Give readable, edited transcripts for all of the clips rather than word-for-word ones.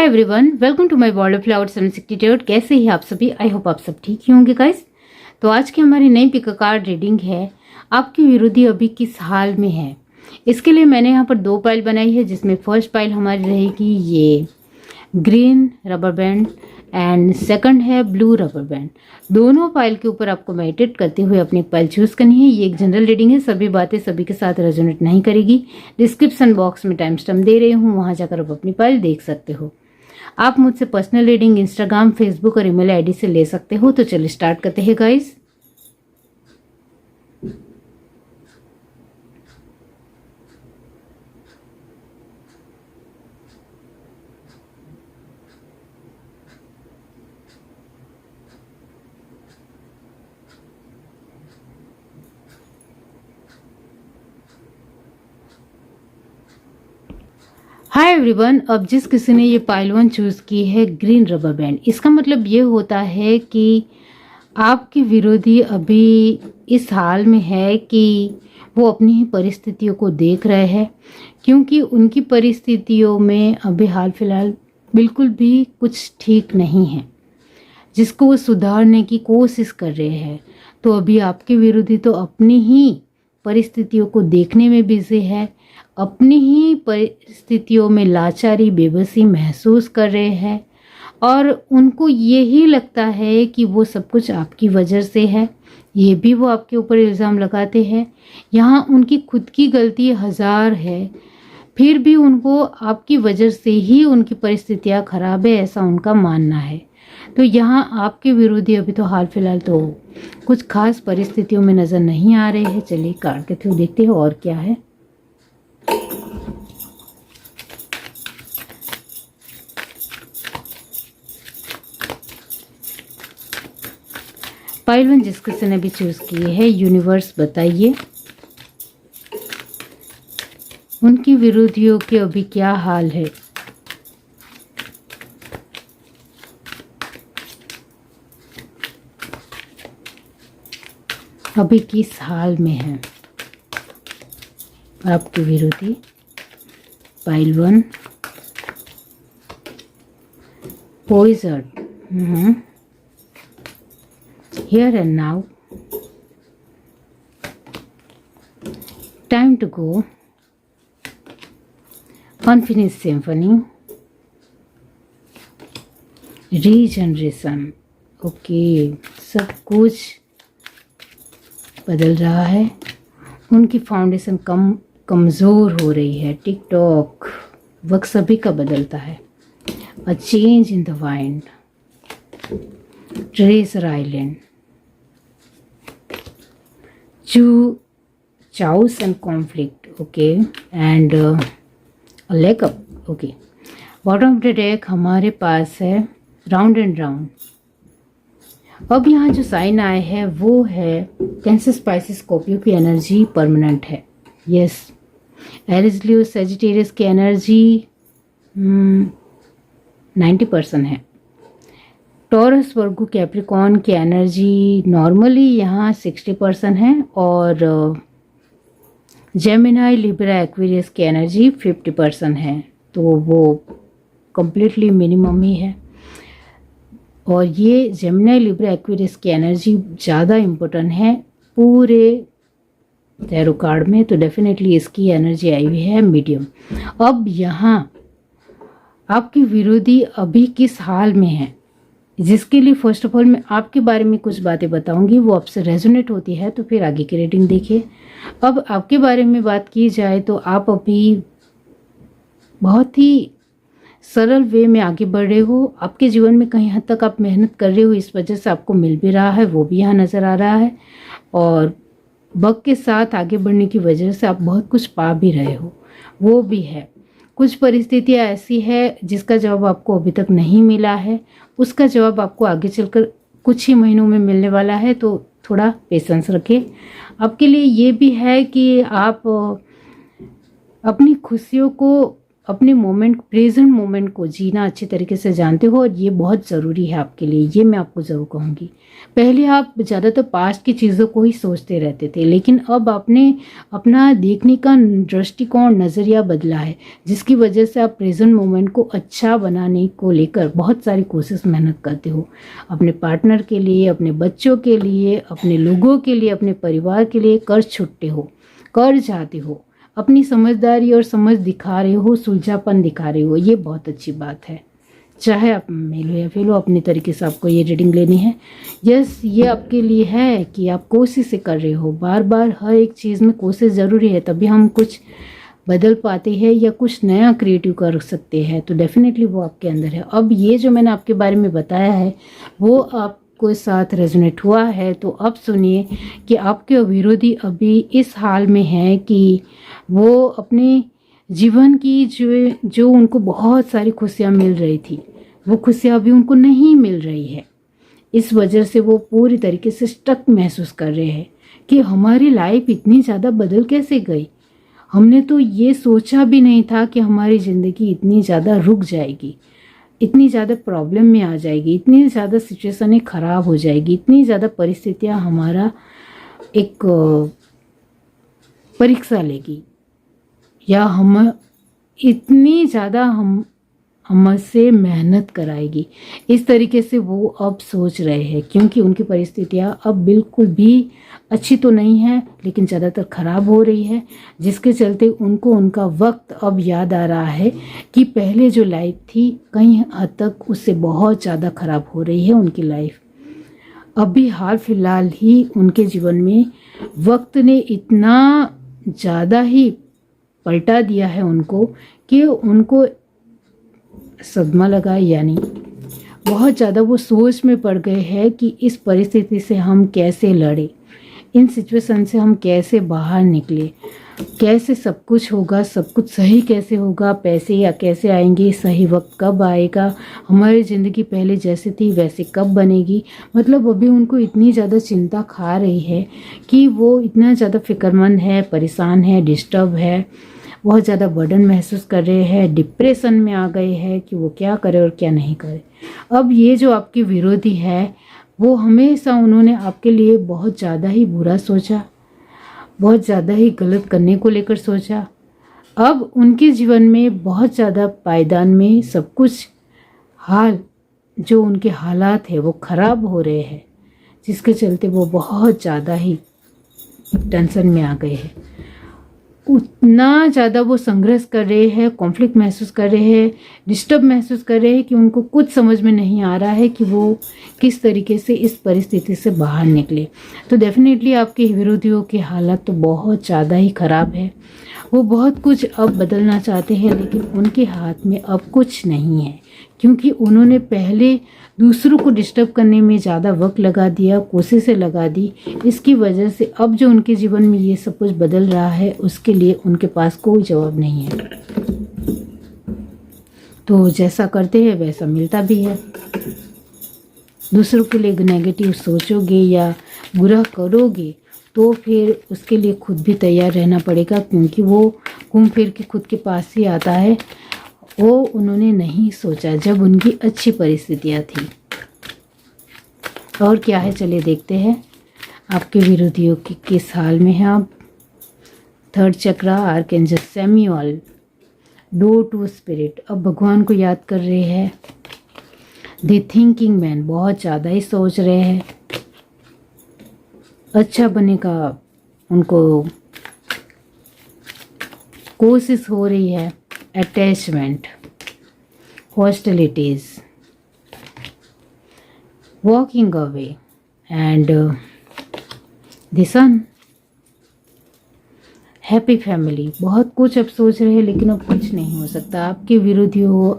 Hi everyone, welcome to my world of flower 762। कैसे ही आप सभी? आई होप आप सब ठीक ही होंगे गाइस। तो आज की हमारी नई पिक कार्ड रीडिंग है, आपकी विरोधी अभी किस हाल में है। इसके लिए मैंने यहाँ पर 2 पाइल बनाई है, जिसमें फर्स्ट पाइल हमारी रहेगी ये green rubber band and second है ब्लू रबर बैंड। दोनों पाइल के ऊपर आपको मेडिटेट करते हुए अपनी पाइल चूज करनी है। ये एक जनरल रीडिंग है, सभी बातें सभी के साथ रेजोनेट नहीं करेगी। डिस्क्रिप्शन बॉक्स में टाइम स्टैम्प दे रही हूँ, वहां जाकर आप अपनी पाइल देख सकते हो। आप मुझसे पर्सनल रीडिंग इंस्टाग्राम, फेसबुक और ईमेल आईडी से ले सकते हो। तो चलिए स्टार्ट करते हैं गाइस। हाय एवरीवन, अब जिस किसी ने ये पाइल 1 चूज की है ग्रीन रबर बैंड, इसका मतलब ये होता है कि आपके विरोधी अभी इस हाल में है कि वो अपनी ही परिस्थितियों को देख रहे हैं, क्योंकि उनकी परिस्थितियों में अभी हाल फिलहाल बिल्कुल भी कुछ ठीक नहीं है, जिसको वो सुधारने की कोशिश कर रहे हैं। तो अभी आपके विरोधी तो अपनी ही परिस्थितियों को देखने में बिजी है, अपनी ही परिस्थितियों में लाचारी बेबसी महसूस कर रहे हैं और उनको यही लगता है कि वो सब कुछ आपकी वजह से है। ये भी वो आपके ऊपर इल्ज़ाम लगाते हैं। यहाँ उनकी खुद की गलती 1000 है, फिर भी उनको आपकी वजह से ही उनकी परिस्थितियाँ खराब है, ऐसा उनका मानना है। तो यहाँ आपके विरोधी अभी तो हाल फिलहाल तो कुछ खास परिस्थितियों में नज़र नहीं आ रहे हैं। चलिए कार्ड के थ्रू देखते हैं और क्या है। पाइल 1 जिस किसी ने भी चूज की है, यूनिवर्स बताइए उनकी विरोधियों के अभी क्या हाल है। अभी किस हाल में है आपके विरोधी। Pile 1 poison, here and now, time to go, unfinished symphony, regeneration। Okay, सब कुछ बदल रहा है, उनकी फाउंडेशन कमज़ोर हो रही है। टिकटॉक वक्त सभी का बदलता है। A change in the wind, treasure island, chaos and conflict, okay, and a leg up, okay। Bottom of the deck हमारे पास है राउंड एंड राउंड। अब यहाँ जो साइन आए हैं वो है कैंसर, स्पाइसिस, स्कॉर्पियो की एनर्जी परमानेंट है। यस, एरिस, लियो, सेजिटेरियस की एनर्जी 90% है। टॉरस, वर्गो, कैप्रिकॉर्न की एनर्जी नॉर्मली यहाँ 60% है और जेमिनाई, लिब्रा, एक्वेरियस की एनर्जी 50% है। तो वो कम्प्लीटली मिनिमम ही है। और ये जेमिनाई, लिब्रा, एक्वेरियस की एनर्जी ज़्यादा इम्पोर्टेंट है पूरे टैरो कार्ड में, तो डेफिनेटली इसकी एनर्जी आई हुई है मीडियम। अब यहाँ आपकी विरोधी अभी किस हाल में है, जिसके लिए फर्स्ट ऑफ ऑल मैं आपके बारे में कुछ बातें बताऊंगी, वो आपसे रेजोनेट होती है तो फिर आगे की रेटिंग देखिए। अब आपके बारे में बात की जाए तो आप अभी बहुत ही सरल वे में आगे बढ़ रहे हो। आपके जीवन में कहीं हद तक आप मेहनत कर रहे हो, इस वजह से आपको मिल भी रहा है, वो भी यहाँ नज़र आ रहा है। और वक्त के साथ आगे बढ़ने की वजह से आप बहुत कुछ पा भी रहे हो, वो भी है। कुछ परिस्थितियाँ ऐसी है जिसका जवाब आपको अभी तक नहीं मिला है, उसका जवाब आपको आगे चलकर कुछ ही महीनों में मिलने वाला है, तो थोड़ा पेशेंस रखें। आपके लिए ये भी है कि आप अपनी खुशियों को अपने मोमेंट, प्रेजेंट मोमेंट को जीना अच्छी तरीके से जानते हो, और ये बहुत ज़रूरी है आपके लिए, ये मैं आपको ज़रूर कहूँगी। पहले आप ज़्यादातर पास्ट की चीज़ों को ही सोचते रहते थे, लेकिन अब आपने अपना देखने का दृष्टिकोण, नज़रिया बदला है, जिसकी वजह से आप प्रेजेंट मोमेंट को अच्छा बनाने को लेकर बहुत सारी कोशिश, मेहनत करते हो। अपने पार्टनर के लिए, अपने बच्चों के लिए, अपने लोगों के लिए, अपने परिवार के लिए कर छुट्टे हो, कर जाते हो, अपनी समझदारी और समझ दिखा रहे हो, सुलझापन दिखा रहे हो। ये बहुत अच्छी बात है। चाहे आप मेल हो या फेल हो, अपने तरीके से आपको ये रीडिंग लेनी है। यस, ये आपके लिए है कि आप कोशिश कर रहे हो, बार बार हर एक चीज़ में कोशिश ज़रूरी है, तभी हम कुछ बदल पाते हैं या कुछ नया क्रिएटिव कर सकते हैं। तो डेफिनेटली वो आपके अंदर है। अब ये जो मैंने आपके बारे में बताया है वो आपके साथ रेजोनेट हुआ है, तो अब सुनिए कि आपके विरोधी अभी इस हाल में है कि वो अपने जीवन की जो उनको बहुत सारी खुशियाँ मिल रही थी, वो खुशियाँ अभी उनको नहीं मिल रही है। इस वजह से वो पूरी तरीके से स्टक महसूस कर रहे हैं कि हमारी लाइफ इतनी ज़्यादा बदल कैसे गई। हमने तो ये सोचा भी नहीं था कि हमारी ज़िंदगी इतनी ज़्यादा रुक जाएगी, इतनी ज़्यादा प्रॉब्लम में आ जाएगी, इतनी ज़्यादा सिचुएशनें ख़राब हो जाएगी, इतनी ज़्यादा परिस्थितियाँ हमारा एक परीक्षा लेगी, या हम इतनी ज़्यादा हमसे मेहनत कराएगी। इस तरीके से वो अब सोच रहे हैं, क्योंकि उनकी परिस्थितियाँ अब बिल्कुल भी अच्छी तो नहीं है, लेकिन ज़्यादातर ख़राब हो रही है, जिसके चलते उनको उनका वक्त अब याद आ रहा है कि पहले जो लाइफ थी कहीं हद तक उससे बहुत ज़्यादा ख़राब हो रही है उनकी लाइफ। अभी हाल फिलहाल ही उनके जीवन में वक्त ने इतना ज़्यादा ही पलटा दिया है उनको कि उनको सदमा लगा, यानी बहुत ज़्यादा वो सोच में पड़ गए हैं कि इस परिस्थिति से हम कैसे लड़े, इन सिचुएशन से हम कैसे बाहर निकले, कैसे सब कुछ होगा, सब कुछ सही कैसे होगा, पैसे या कैसे आएंगे, सही वक्त कब आएगा, हमारी ज़िंदगी पहले जैसे थी वैसे कब बनेगी। मतलब अभी उनको इतनी ज़्यादा चिंता खा रही है कि वो इतना ज़्यादा फिक्रमंद है, परेशान है, डिस्टर्ब है, बहुत ज़्यादा बर्डन महसूस कर रहे हैं, डिप्रेशन में आ गए हैं कि वो क्या करे और क्या नहीं करे। अब ये जो आपके विरोधी है वो हमेशा उन्होंने आपके लिए बहुत ज़्यादा ही बुरा सोचा, बहुत ज़्यादा ही गलत करने को लेकर सोचा। अब उनके जीवन में बहुत ज़्यादा पायदान में सब कुछ जो उनके हालात है वो ख़राब हो रहे हैं, जिसके चलते वो बहुत ज़्यादा ही टेंशन में आ गए हैं। उतना ज़्यादा वो संघर्ष कर रहे हैं, कॉन्फ्लिक्ट महसूस कर रहे हैं, डिस्टर्ब महसूस कर रहे हैं कि उनको कुछ समझ में नहीं आ रहा है कि वो किस तरीके से इस परिस्थिति से बाहर निकले। तो डेफिनेटली आपके विरोधियों के हालात तो बहुत ज़्यादा ही ख़राब है। वो बहुत कुछ अब बदलना चाहते हैं, लेकिन उनके हाथ में अब कुछ नहीं है, क्योंकि उन्होंने पहले दूसरों को डिस्टर्ब करने में ज़्यादा वक्त लगा दिया, कोशिशें लगा दी। इसकी वजह से अब जो उनके जीवन में ये सब कुछ बदल रहा है उसके लिए उनके पास कोई जवाब नहीं है। तो जैसा करते हैं वैसा मिलता भी है। दूसरों के लिए नेगेटिव सोचोगे या बुरा करोगे तो फिर उसके लिए खुद भी तैयार रहना पड़ेगा, क्योंकि वो घूम फिर के खुद के पास ही आता है। वो उन्होंने नहीं सोचा जब उनकी अच्छी परिस्थितियाँ थी। और क्या है, चलिए देखते हैं आपके विरोधियों की किस हाल में है। आप third chakra, archangel Samuel, door to spirit, अब भगवान को याद कर रहे हैं। द थिंकिंग मैन, बहुत ज़्यादा ही सोच रहे हैं, अच्छा बनने का उनको कोशिश हो रही है। Attachment, hostilities, walking away and the sun, happy family. बहुत कुछ अब सोच रहे हैं, लेकिन अब कुछ नहीं हो सकता। आपके विरोधी हो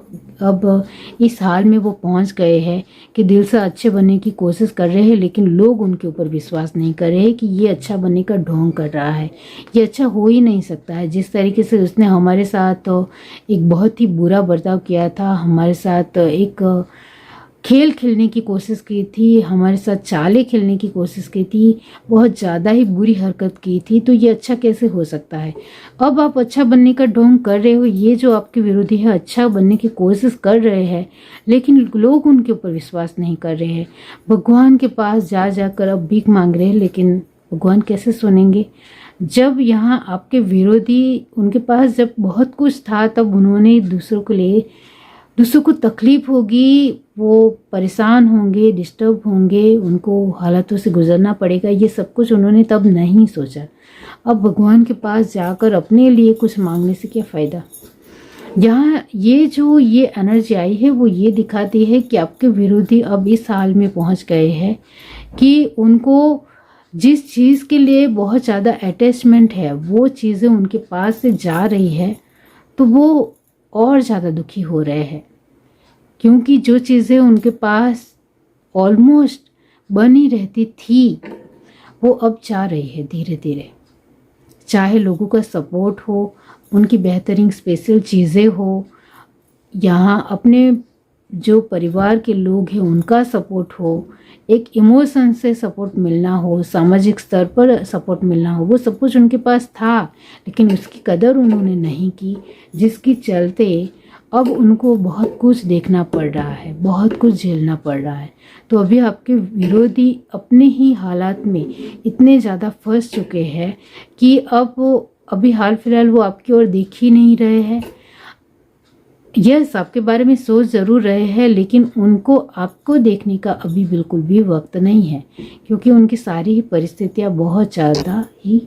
अब इस हाल में वो पहुंच गए हैं कि दिल से अच्छे बनने की कोशिश कर रहे हैं, लेकिन लोग उनके ऊपर विश्वास नहीं कर रहे हैं कि ये अच्छा बनने का ढोंग कर रहा है, ये अच्छा हो ही नहीं सकता है। जिस तरीके से उसने हमारे साथ एक बहुत ही बुरा बर्ताव किया था, हमारे साथ एक खेल खेलने की कोशिश की थी, हमारे साथ चालें खेलने की कोशिश की थी, बहुत ज़्यादा ही बुरी हरकत की थी, तो ये अच्छा कैसे हो सकता है। अब आप अच्छा बनने का ढोंग कर रहे हो, ये जो आपके विरोधी है अच्छा बनने की कोशिश कर रहे हैं, लेकिन लोग उनके ऊपर विश्वास नहीं कर रहे हैं। भगवान के पास जा जाकर अब भीख मांग रहे हैं, लेकिन भगवान कैसे सुनेंगे। जब यहाँ आपके विरोधी, उनके पास जब बहुत कुछ था, तब उन्होंने दूसरों को तकलीफ होगी, वो परेशान होंगे, डिस्टर्ब होंगे, उनको हालातों से गुजरना पड़ेगा, ये सब कुछ उन्होंने तब नहीं सोचा। अब भगवान के पास जाकर अपने लिए कुछ मांगने से क्या फ़ायदा। यहाँ ये एनर्जी आई है वो ये दिखाती है कि आपके विरोधी अब इस हाल में पहुँच गए हैं कि उनको जिस चीज़ के लिए बहुत ज़्यादा अटैचमेंट है, वो चीज़ें उनके पास से जा रही है, तो वो और ज़्यादा दुखी हो रहे हैं, क्योंकि जो चीज़ें उनके पास ऑलमोस्ट बनी रहती थी, वो अब जा रही है धीरे धीरे। चाहे लोगों का सपोर्ट हो, उनकी बेहतरीन स्पेशल चीज़ें हो, यहाँ अपने जो परिवार के लोग हैं उनका सपोर्ट हो, एक इमोशन से सपोर्ट मिलना हो, सामाजिक स्तर पर सपोर्ट मिलना हो, वो सब कुछ उनके पास था, लेकिन उसकी कदर उन्होंने नहीं की, जिसकी चलते अब उनको बहुत कुछ देखना पड़ रहा है, बहुत कुछ झेलना पड़ रहा है। तो अभी आपके विरोधी अपने ही हालात में इतने ज़्यादा फंस चुके हैं कि अब अभी हाल फिलहाल वो आपकी ओर देख ही नहीं रहे हैं। यस, आपके बारे में सोच ज़रूर रहे हैं, लेकिन उनको आपको देखने का अभी बिल्कुल भी वक्त नहीं है, क्योंकि उनकी सारी ही परिस्थितियाँ बहुत ज़्यादा ही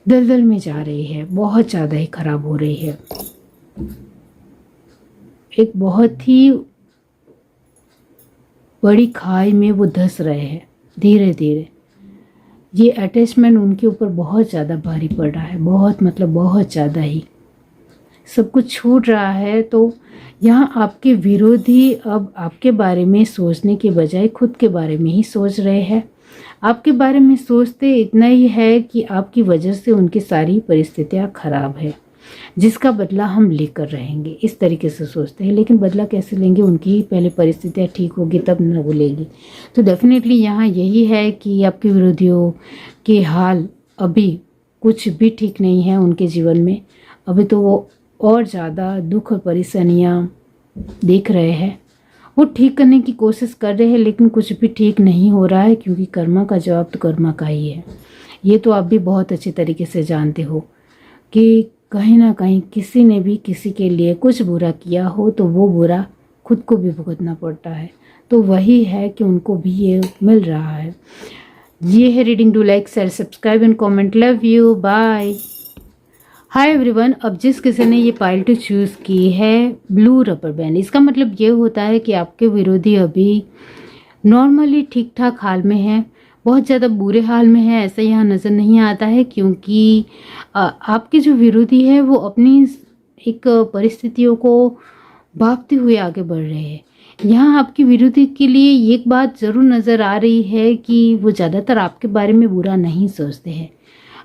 दलदल में जा रही है, बहुत ज़्यादा ही खराब हो रही है। एक बहुत ही बड़ी खाई में वो धंस रहे हैं धीरे धीरे। ये अटैचमेंट उनके ऊपर बहुत ज़्यादा भारी पड़ रहा है, बहुत मतलब बहुत ज़्यादा ही सब कुछ छूट रहा है। तो यहाँ आपके विरोधी अब आपके बारे में सोचने के बजाय खुद के बारे में ही सोच रहे हैं। आपके बारे में सोचते इतना ही है कि आपकी वजह से उनकी सारी परिस्थितियाँ खराब है, जिसका बदला हम लेकर रहेंगे, इस तरीके से सोचते हैं। लेकिन बदला कैसे लेंगे, उनकी ही पहले परिस्थितियाँ ठीक होगी तब न वो लेगी। तो डेफिनेटली यहाँ यही है कि आपके विरोधियों के हाल अभी कुछ भी ठीक नहीं है उनके जीवन में। अभी तो वो और ज़्यादा दुख और परेशानियाँ देख रहे हैं। वो ठीक करने की कोशिश कर रहे हैं, लेकिन कुछ भी ठीक नहीं हो रहा है, क्योंकि कर्मा का जवाब तो कर्मा का ही है। ये तो आप भी बहुत अच्छे तरीके से जानते हो कि कहीं ना कहीं किसी ने भी किसी के लिए कुछ बुरा किया हो तो वो बुरा खुद को भी भुगतना पड़ता है। तो वही है कि उनको भी ये मिल रहा है। ये है reading. Do like, share, subscribe and comment. Love you, bye. Hi everyone. अब जिस किसी ने ये पाइल टू चूज़ की है ब्लू रबर बैंड, इसका मतलब ये होता है कि आपके विरोधी अभी नॉर्मली ठीक ठाक हाल में है, बहुत ज़्यादा बुरे हाल में है ऐसा यहाँ नज़र नहीं आता है, क्योंकि आपके जो विरोधी है वो अपनी एक परिस्थितियों को भागते हुए आगे बढ़ रहे हैं। यहाँ आपके विरोधी के लिए एक बात ज़रूर नज़र आ रही है कि वो ज़्यादातर आपके बारे में बुरा नहीं सोचते हैं।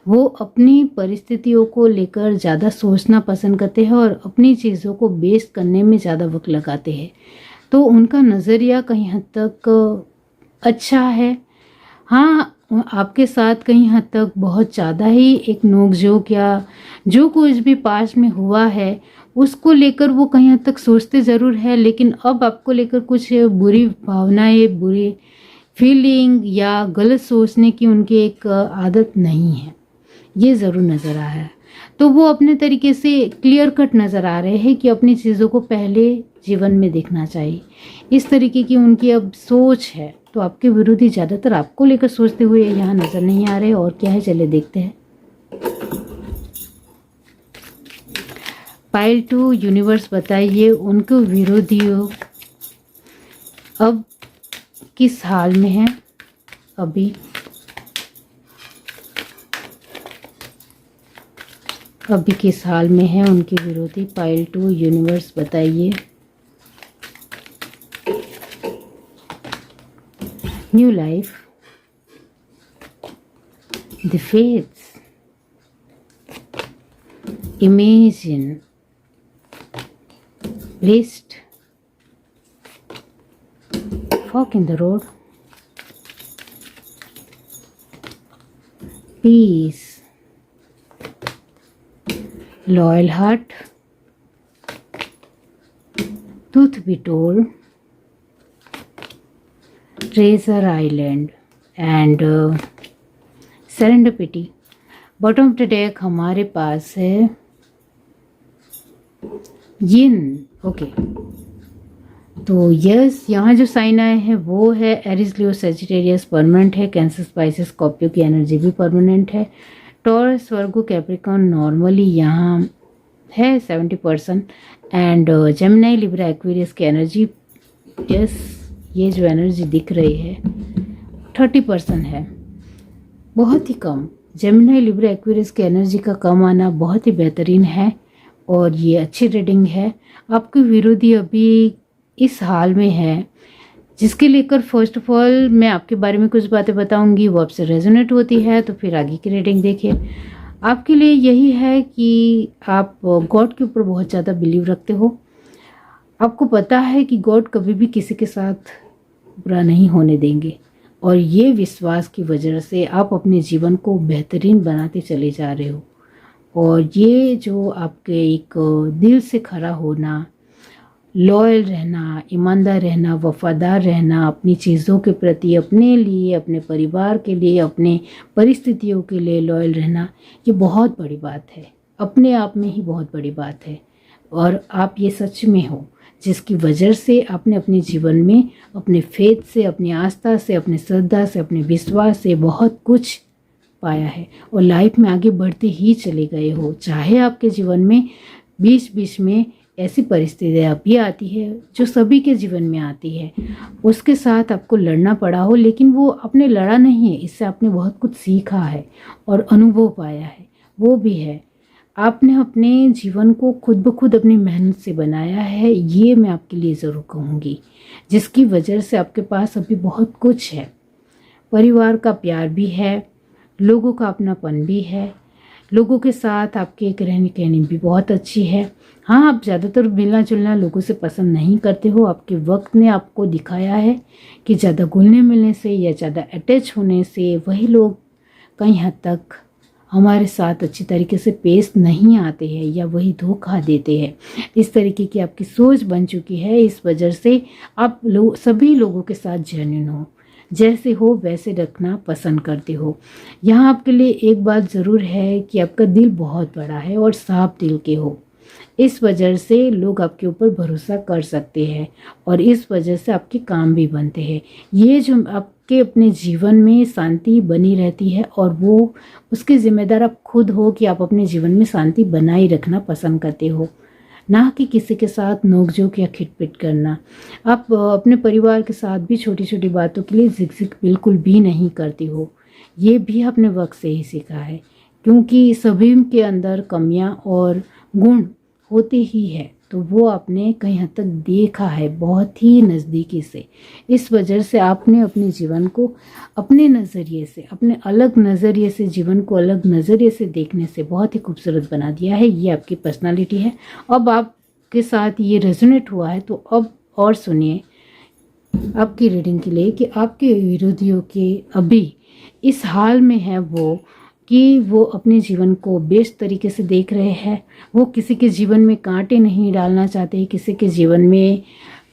वो अपनी परिस्थितियों को लेकर ज़्यादा सोचना पसंद करते हैं और अपनी चीज़ों को बेस करने में ज़्यादा वक्त लगाते हैं। तो उनका नज़रिया कहीं हद तक अच्छा है। हाँ, आपके साथ कहीं हद तक बहुत ज़्यादा ही एक नोक-झोंक या जो कुछ भी पास्ट में हुआ है उसको लेकर वो कहीं हद तक सोचते ज़रूर है, लेकिन अब आपको लेकर कुछ बुरी भावनाएं, बुरी फीलिंग या गलत सोचने की उनकी एक आदत नहीं है, ये ज़रूर नज़र आ रहा है। तो वो अपने तरीके से क्लियर कट नज़र आ रहे हैं कि अपनी चीज़ों को पहले जीवन में देखना चाहिए, इस तरीके की उनकी अब सोच है। तो आपके विरोधी ज़्यादातर आपको लेकर सोचते हुए यहाँ नज़र नहीं आ रहे। और क्या है, चले देखते हैं। पाइल टू यूनिवर्स, बताइए उनको विरोधियों अब किस हाल में है। अभी किस हाल में है उनके विरोधी। पाइल टू यूनिवर्स, बताइए। New life, the fates, imagine, list, fork in the road, peace, loyal heart, truth be told, treasure island and serendipity. Bottom of the deck हमारे पास है यिन। ओके, तो यस, यहाँ जो साइन आए हैं वो है एरिस, लियो, सेजिटेरियस परमानेंट है, कैंसर, स्पाइसेस, स्कॉर्पियो की एनर्जी भी परमानेंट है, टॉरस, वर्गो, कैप्रिकॉर्न नॉर्मली यहाँ है 70% एंड जेमिनी, लिब्रा, एक्वेरियस की एनर्जी, यस, ये जो एनर्जी दिख रही है 30% है, बहुत ही कम। जेमिनी, लिब्रा, एक्वेरियस की एनर्जी का कम आना बहुत ही बेहतरीन है और ये अच्छी रीडिंग है। आपके विरोधी अभी इस हाल में है जिसके लेकर फर्स्ट ऑफ ऑल मैं आपके बारे में कुछ बातें बताऊंगी, वो आपसे रेजोनेट होती है तो फिर आगे की रीडिंग देखिए। आपके लिए यही है कि आप गॉड के ऊपर बहुत ज़्यादा बिलीव रखते हो। आपको पता है कि गॉड कभी भी किसी के साथ बुरा नहीं होने देंगे और ये विश्वास की वजह से आप अपने जीवन को बेहतरीन बनाते चले जा रहे हो। और ये जो आपके एक दिल से खड़ा होना, लॉयल रहना, ईमानदार रहना, वफादार रहना अपनी चीज़ों के प्रति, अपने लिए, अपने परिवार के लिए, अपने परिस्थितियों के लिए लॉयल रहना, ये बहुत बड़ी बात है, अपने आप में ही बहुत बड़ी बात है। और आप ये सच में हो जिसकी वजह से आपने अपने जीवन में अपने फेथ से, अपनी आस्था से, अपने श्रद्धा से, अपने विश्वास से बहुत कुछ पाया है और लाइफ में आगे बढ़ते ही चले गए हो। चाहे आपके जीवन में बीच बीच में ऐसी परिस्थितियाँ भी आती है जो सभी के जीवन में आती है, उसके साथ आपको लड़ना पड़ा हो, लेकिन वो आपने लड़ा नहीं है, इससे आपने बहुत कुछ सीखा है और अनुभव पाया है, वो भी है। आपने अपने जीवन को खुद ब खुद अपनी मेहनत से बनाया है, ये मैं आपके लिए ज़रूर कहूँगी, जिसकी वजह से आपके पास अभी बहुत कुछ है। परिवार का प्यार भी है, लोगों का अपनापन भी है, लोगों के साथ आपके एक रहने कहनी भी बहुत अच्छी है। हाँ, आप ज़्यादातर मिलना जुलना लोगों से पसंद नहीं करते हो। आपके वक्त ने आपको दिखाया है कि ज़्यादा घुलने मिलने से या ज़्यादा अटैच होने से वही लोग कई हद तक हमारे साथ अच्छी तरीके से पेश नहीं आते हैं या वही धोखा देते हैं। इस तरीके की आपकी सोच बन चुकी है, इस वजह से आप सभी लोगों के साथ जेन्युइन हो, जैसे हो वैसे रखना पसंद करते हो। यहाँ आपके लिए एक बात ज़रूर है कि आपका दिल बहुत बड़ा है और साफ दिल के हो, इस वजह से लोग आपके ऊपर भरोसा कर सकते हैं और इस वजह से आपके काम भी बनते हैं। ये जो आपके अपने जीवन में शांति बनी रहती है और वो उसके ज़िम्मेदार आप खुद हो कि आप अपने जीवन में शांति बनाए रखना पसंद करते हो, ना कि किसी के साथ नोकझोंक या खिटपिट करना। आप अपने परिवार के साथ भी छोटी छोटी बातों के लिए झिकझिक बिल्कुल भी नहीं करती हो। ये भी आपने वक्त से ही सीखा है, क्योंकि सभी के अंदर कमियां और गुण होते ही है, तो वो आपने कहीं हद तक देखा है बहुत ही नज़दीकी से। इस वजह से आपने अपने जीवन को अपने नज़रिए से, अपने अलग नज़रिए से, जीवन को अलग नज़रिए से देखने से बहुत ही खूबसूरत बना दिया है। ये आपकी पर्सनालिटी है। अब आपके साथ ये रेजोनेट हुआ है तो अब और सुनिए आपकी रीडिंग के लिए कि आपके विरोधियों के अभी इस हाल में है वो कि वो अपने जीवन को बेस्ट तरीके से देख रहे हैं। वो किसी के जीवन में कांटे नहीं डालना चाहते, किसी के जीवन में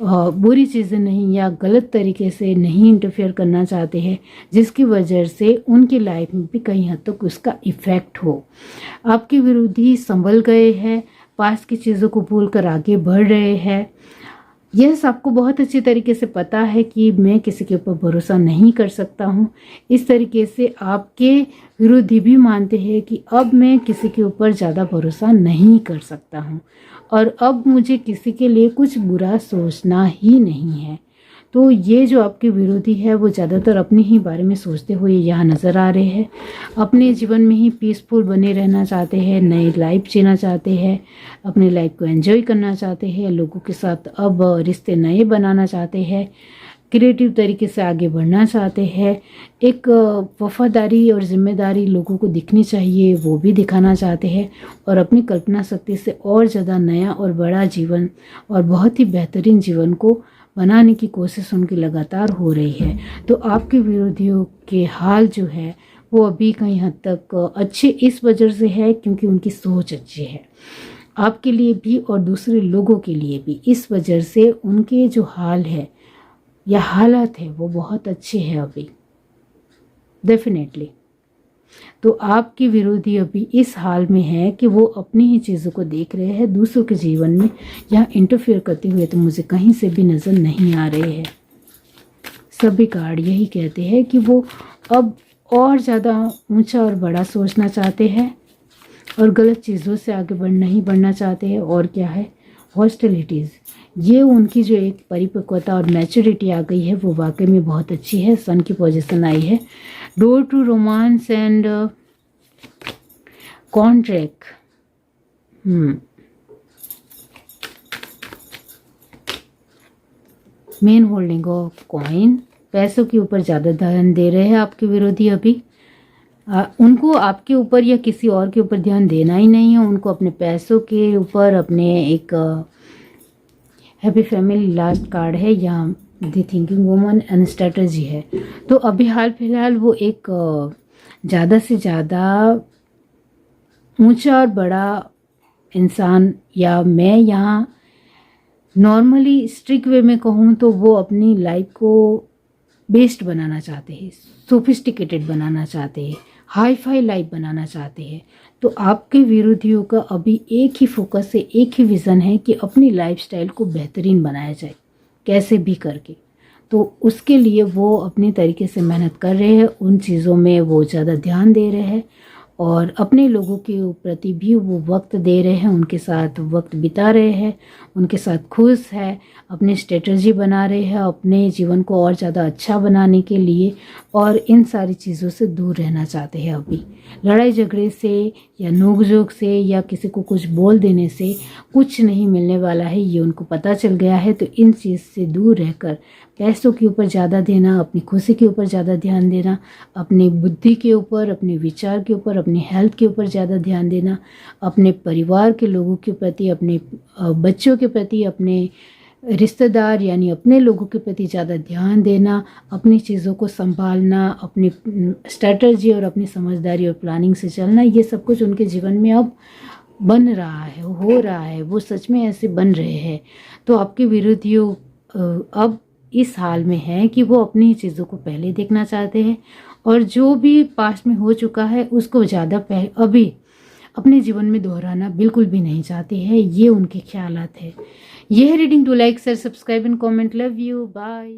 बुरी चीज़ें नहीं या गलत तरीके से नहीं इंटरफेयर करना चाहते हैं, जिसकी वजह से उनकी लाइफ में भी कहीं हद तक उसका इफ़ेक्ट हो। आपके विरोधी संभल गए हैं, पास की चीज़ों को भूलकर आगे बढ़ रहे हैं। यस, आपको बहुत अच्छी तरीके से पता है कि मैं किसी के ऊपर भरोसा नहीं कर सकता हूँ। इस तरीके से आपके विरोधी भी मानते हैं कि अब मैं किसी के ऊपर ज़्यादा भरोसा नहीं कर सकता हूँ और अब मुझे किसी के लिए कुछ बुरा सोचना ही नहीं है। तो ये जो आपके विरोधी है वो ज़्यादातर अपने ही बारे में सोचते हुए यहाँ नज़र आ रहे हैं। अपने जीवन में ही पीसफुल बने रहना चाहते हैं, नई लाइफ जीना चाहते हैं, अपने लाइफ को एंजॉय करना चाहते हैं, लोगों के साथ अब रिश्ते नए बनाना चाहते हैं, क्रिएटिव तरीके से आगे बढ़ना चाहते हैं। एक वफादारी और ज़िम्मेदारी लोगों को दिखनी चाहिए, वो भी दिखाना चाहते हैं और अपनी कल्पना शक्ति से और ज़्यादा नया और बड़ा जीवन और बहुत ही बेहतरीन जीवन को बनाने की कोशिश उनकी लगातार हो रही है। तो आपके विरोधियों के हाल जो है वो अभी कहीं हद तक अच्छे इस वजह से है क्योंकि उनकी सोच अच्छी है आपके लिए भी और दूसरे लोगों के लिए भी। इस वजह से उनके जो हाल है या हालात है वो बहुत अच्छे हैं अभी डेफिनेटली। तो आपके विरोधी अभी इस हाल में है कि वो अपनी ही चीज़ों को देख रहे हैं, दूसरों के जीवन में यहाँ इंटरफेयर करते हुए तो मुझे कहीं से भी नज़र नहीं आ रहे हैं। सभी कार्ड यही कहते हैं कि वो अब और ज़्यादा ऊंचा और बड़ा सोचना चाहते हैं और गलत चीज़ों से आगे नहीं बढ़ना चाहते हैं। और क्या है, हॉस्टिलिटीज़, ये उनकी जो एक परिपक्वता और मैच्योरिटी आ गई है वो वाकई में बहुत अच्छी है। सन की पोजीशन आई है, door to romance and contract. Men holding of coin, पैसों के ऊपर ज़्यादा ध्यान दे रहे हैं आपके विरोधी अभी। उनको आपके ऊपर या किसी और के ऊपर ध्यान देना ही नहीं है, उनको अपने पैसों के ऊपर अपने एक हैप्पी फैमिली लास्ट कार्ड है यहाँ the thinking woman and strategy है। तो अभी हाल फिलहाल वो एक ज़्यादा से ज़्यादा ऊंचा और बड़ा इंसान, या मैं यहाँ नॉर्मली स्ट्रिक्ट वे में कहूँ तो वो अपनी लाइफ को बेस्ट बनाना चाहते हैं, सोफिस्टिकेटेड बनाना चाहते हैं, हाई फाई लाइफ बनाना चाहते हैं। तो आपके विरोधियों का अभी एक ही फोकस है, एक ही विज़न है कि अपनी लाइफस्टाइल को बेहतरीन बनाया जाए कैसे भी करके। तो उसके लिए वो अपने तरीके से मेहनत कर रहे हैं, उन चीज़ों में वो ज़्यादा ध्यान दे रहे हैं और अपने लोगों के प्रति भी वो वक्त दे रहे हैं, उनके साथ वक्त बिता रहे हैं, उनके साथ खुश है, अपनी स्ट्रेटजी बना रहे हैं अपने जीवन को और ज़्यादा अच्छा बनाने के लिए, और इन सारी चीज़ों से दूर रहना चाहते हैं। अभी लड़ाई झगड़े से या नोक-झोंक से या किसी को कुछ बोल देने से कुछ नहीं मिलने वाला है, ये उनको पता चल गया है। तो इन चीज़ से दूर रहकर पैसों के ऊपर ज़्यादा देना, अपनी खुशी के ऊपर ज़्यादा ध्यान देना, अपनी बुद्धि के ऊपर, अपने विचार के ऊपर, अपनी हेल्थ के ऊपर ज़्यादा ध्यान देना, अपने परिवार के लोगों के प्रति, अपने बच्चों के प्रति, अपने रिश्तेदार यानी अपने लोगों के प्रति ज़्यादा ध्यान देना, अपनी चीज़ों को संभालना, अपनी स्ट्रैटेजी और अपनी समझदारी और प्लानिंग से चलना, ये सब कुछ उनके जीवन में अब बन रहा है, हो रहा है, वो सच में ऐसे बन रहे हैं। तो आपके विरोधियों अब इस हाल में है कि वो अपनी चीज़ों को पहले देखना चाहते हैं और जो भी पास्ट में हो चुका है उसको ज़्यादा अभी अपने जीवन में दोहराना बिल्कुल भी नहीं चाहते हैं। ये उनके ख्यालात है। ये है reading. Do like, share, subscribe and comment. Love you, bye.